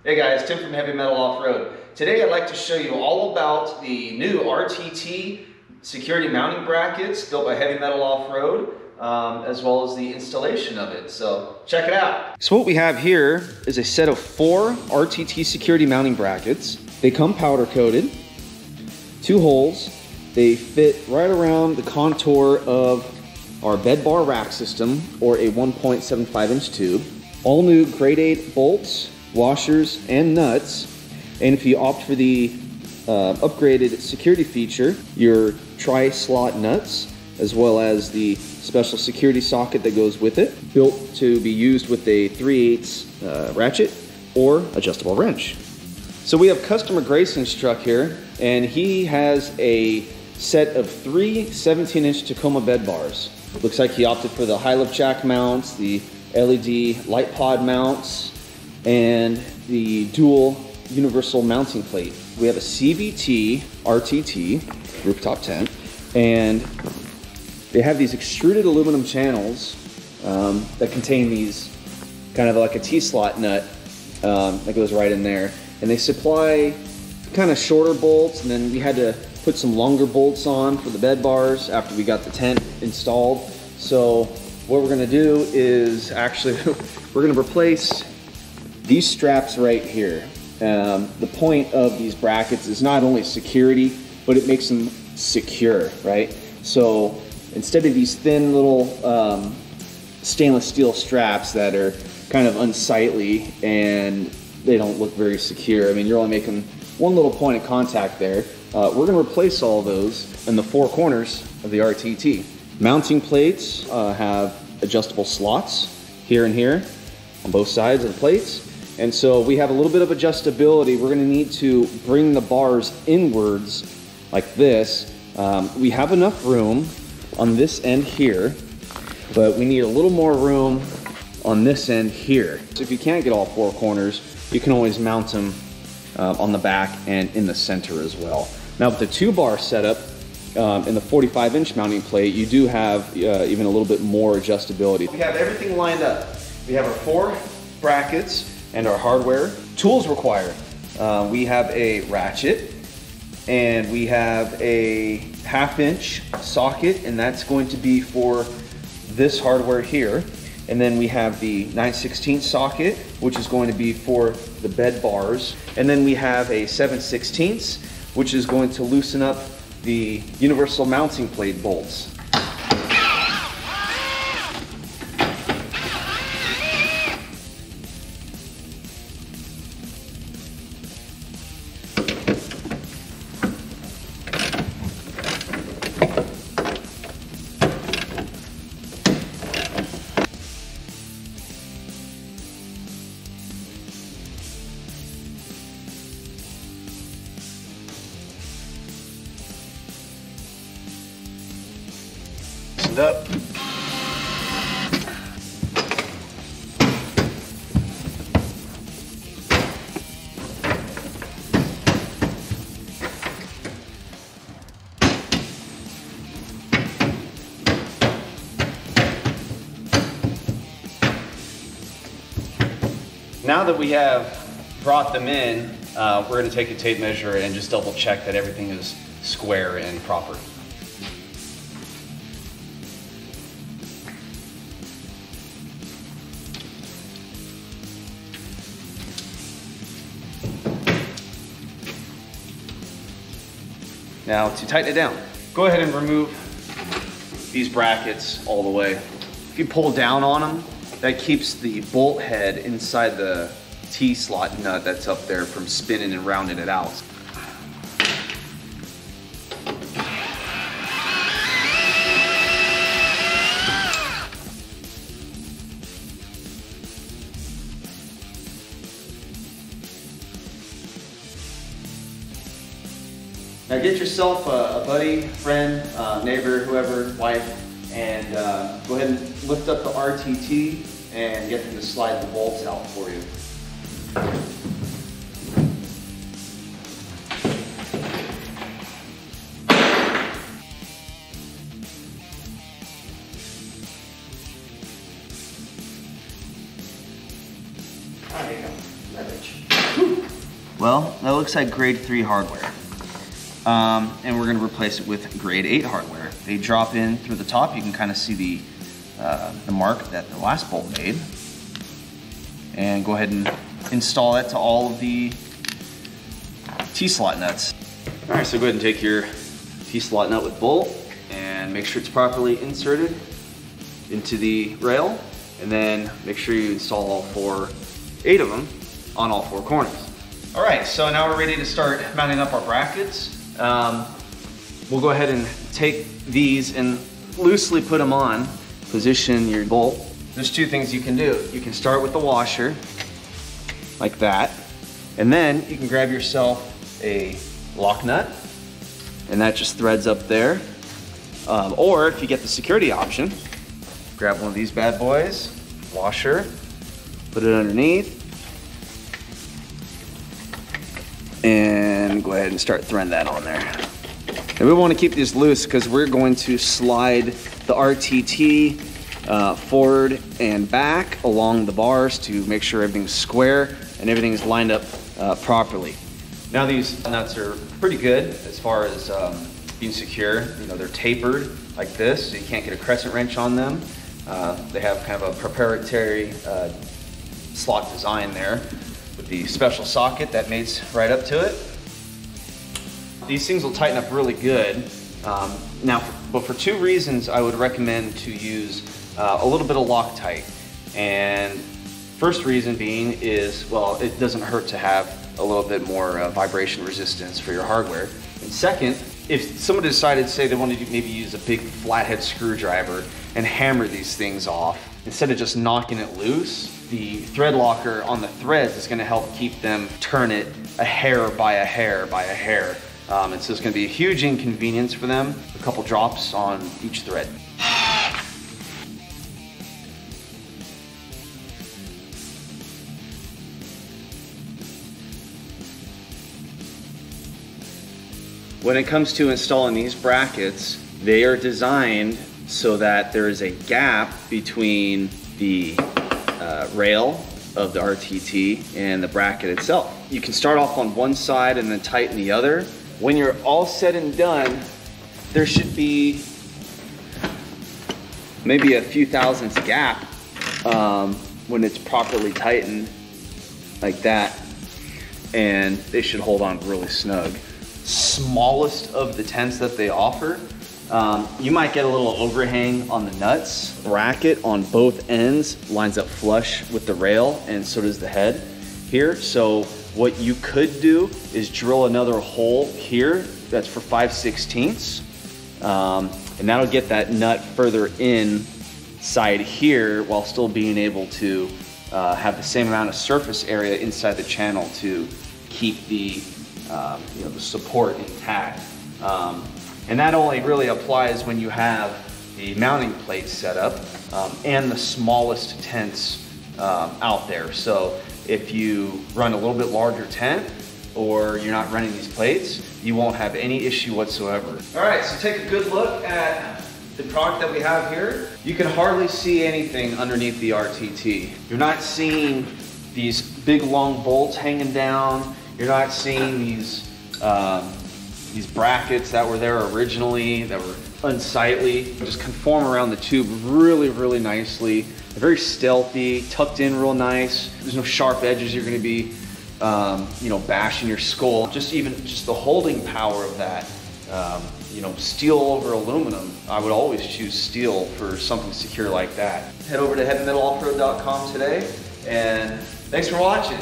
Hey guys, Tim from Heavy Metal Off-Road. Today I'd like to show you all about the new RTT security mounting brackets built by Heavy Metal Off-Road, as well as the installation of it. So check it out. So what we have here is a set of 4 RTT security mounting brackets. They come powder coated, 2 holes. They fit right around the contour of our bed bar rack system, or a 1.75 inch tube. All new grade 8 bolts, washers, and nuts. And if you opt for the upgraded security feature, your tri-slot nuts, as well as the special security socket that goes with it, built to be used with a 3/8 ratchet or adjustable wrench. So we have customer Grayson's truck here, and he has a set of 3 17-inch Tacoma bed bars. Looks like he opted for the high-lift jack mounts, the LED light pod mounts, and the dual universal mounting plate. We have a CVT RTT rooftop tent, and they have these extruded aluminum channels that contain these kind of like a T-slot nut that goes right in there. And they supply kind of shorter bolts, and then we had to put some longer bolts on for the bed bars after we got the tent installed. So what we're gonna do is actually, we're gonna replace these straps right here. The point of these brackets is not only security, but it makes them secure, right? So instead of these thin little stainless steel straps that are kind of unsightly and they don't look very secure, I mean, you're only making one little point of contact there. We're gonna replace all those in the 4 corners of the RTT. Mounting plates have adjustable slots here and here on both sides of the plates. And so we have a little bit of adjustability. We're gonna need to bring the bars inwards like this. We have enough room on this end here, but we need a little more room on this end here. So if you can't get all 4 corners, you can always mount them on the back and in the center as well. Now with the 2-bar setup in the 45-inch mounting plate, you do have even a little bit more adjustability. We have everything lined up. We have our 4 brackets and our hardware. Tools required. We have a ratchet, and we have a 1/2 inch socket, and that's going to be for this hardware here. And then we have the 9/16 socket, which is going to be for the bed bars. And then we have a 7/16, which is going to loosen up the universal mounting plate bolts. Up. Now that we have brought them in, we're going to take a tape measure and just double check that everything is square and proper. Now to tighten it down, go ahead and remove these brackets all the way. If you pull down on them, that keeps the bolt head inside the T-slot nut that's up there from spinning and rounding it out. Now get yourself a buddy, friend, neighbor, whoever, wife, and go ahead and lift up the RTT and get them to slide the bolts out for you. There you go. Leverage. Well, that looks like grade 3 hardware. And we're gonna replace it with grade 8 hardware. They drop in through the top. You can kind of see the mark that the last bolt made. And go ahead and install that to all of the T-slot nuts. All right, so go ahead and take your T-slot nut with bolt and make sure it's properly inserted into the rail, and then make sure you install all 8 of them on all 4 corners. All right, so now we're ready to start mounting up our brackets. We'll go ahead and take these and loosely put them on. Position your bolt. There's 2 things you can do. You can start with the washer, like that, and then you can grab yourself a lock nut, and that just threads up there. Or if you get the security option, grab one of these bad boys, washer, put it underneath, and go ahead and start threading that on there. And we want to keep these loose because we're going to slide the RTT forward and back along the bars to make sure everything's square and everything's lined up properly. Now these nuts are pretty good as far as being secure. You know, they're tapered like this, so you can't get a crescent wrench on them. They have kind of a proprietary slot design there with the special socket that mates right up to it. These things will tighten up really good. But for 2 reasons I would recommend to use a little bit of Loctite. And first reason being is, well, it doesn't hurt to have a little bit more vibration resistance for your hardware. And second, if someone decided, say they wanted to maybe use a big flathead screwdriver and hammer these things off, instead of just knocking it loose, the thread locker on the threads is going to help keep them turn it a hair by a hair by a hair. And so it's going to be a huge inconvenience for them. A couple drops on each thread. When it comes to installing these brackets, they are designed so that there is a gap between the rail of the RTT and the bracket itself. You can start off on one side and then tighten the other. When you're all said and done, there should be maybe a few thousandths gap when it's properly tightened like that, and they should hold on really snug. Smallest of the tents that they offer, you might get a little overhang on the nuts. Bracket on both ends lines up flush with the rail, and so does the head here. So what you could do is drill another hole here that's for 5/16, and that'll get that nut further inside here while still being able to have the same amount of surface area inside the channel to keep the the support intact. And that only really applies when you have the mounting plates set up and the smallest tents out there. So if you run a little bit larger tent or you're not running these plates, you won't have any issue whatsoever. All right, so take a good look at the product that we have here. You can hardly see anything underneath the RTT. You're not seeing these big long bolts hanging down. You're not seeing these brackets that were there originally that were unsightly. Just conform around the tube really, really nicely. They're very stealthy, tucked in real nice. There's no sharp edges you're gonna be bashing your skull. Just the holding power of that, steel over aluminum. I would always choose steel for something secure like that. Head over to heavymetaloffroad.com today, and thanks for watching.